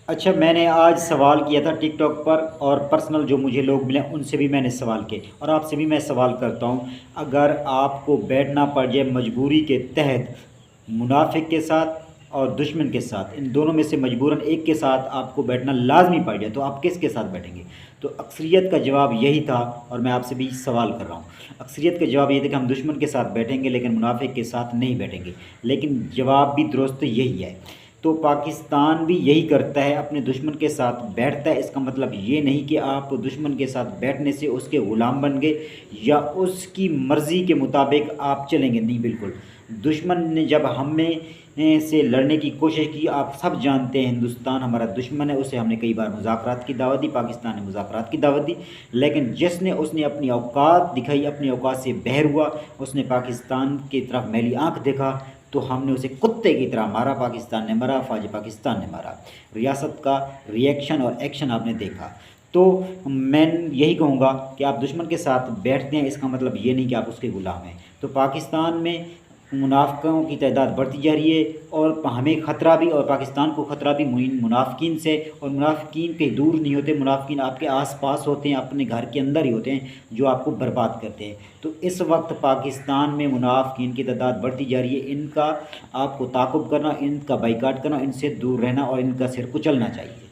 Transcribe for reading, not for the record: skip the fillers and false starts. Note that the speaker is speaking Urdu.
اچھا، میں نے آج سوال کیا تھا ٹک ٹاک پر، اور پرسنل جو مجھے لوگ ملے ان سے بھی میں نے سوال کیے، اور آپ سے بھی میں سوال کرتا ہوں. اگر آپ کو بیٹھنا پڑ جائے مجبوری کے تحت منافق کے ساتھ اور دشمن کے ساتھ، ان دونوں میں سے مجبوراً ایک کے ساتھ آپ کو بیٹھنا لازمی پڑ جائے، تو آپ کس کے ساتھ بیٹھیں گے؟ تو اکثریت کا جواب یہی تھا، اور میں آپ سے بھی سوال کر رہا ہوں. اکثریت کا جواب یہ تھا کہ ہم دشمن کے ساتھ بیٹھیں گے لیکن منافق کے ساتھ نہیں بیٹھیں گے. لیکن جواب بھی درست یہی ہے. تو پاکستان بھی یہی کرتا ہے، اپنے دشمن کے ساتھ بیٹھتا ہے. اس کا مطلب یہ نہیں کہ آپ دشمن کے ساتھ بیٹھنے سے اس کے غلام بن گئے یا اس کی مرضی کے مطابق آپ چلیں گے، نہیں، بالکل. دشمن نے جب ہمیں سے لڑنے کی کوشش کی، آپ سب جانتے ہیں ہندوستان ہمارا دشمن ہے، اسے ہم نے کئی بار مذاکرات کی دعوت دی، پاکستان نے مذاکرات کی دعوت دی. لیکن اس نے اپنی اوقات دکھائی، اپنی اوقات سے بہر ہوا، اس نے پاکستان کی طرف میلی آنکھ دیکھا، تو ہم نے اسے کتے کی طرح مارا. پاکستان نے مارا، فوج پاکستان نے مارا. ریاست کا ری ایکشن اور ایکشن آپ نے دیکھا. تو میں یہی کہوں گا کہ آپ دشمن کے ساتھ بیٹھتے ہیں، اس کا مطلب یہ نہیں کہ آپ اس کے غلام ہیں. تو پاکستان میں منافقوں کی تعداد بڑھتی جا رہی ہے، اور ہمیں خطرہ بھی، اور پاکستان کو خطرہ بھی منافقین سے. اور منافقین کہیں دور نہیں ہوتے، منافقین آپ کے آس پاس ہوتے ہیں، اپنے گھر کے اندر ہی ہوتے ہیں، جو آپ کو برباد کرتے ہیں. تو اس وقت پاکستان میں منافقین کی تعداد بڑھتی جا رہی ہے. ان کا آپ کو تعاقب کرنا، ان کا بائیکاٹ کرنا، ان سے دور رہنا اور ان کا سر کچلنا چاہیے.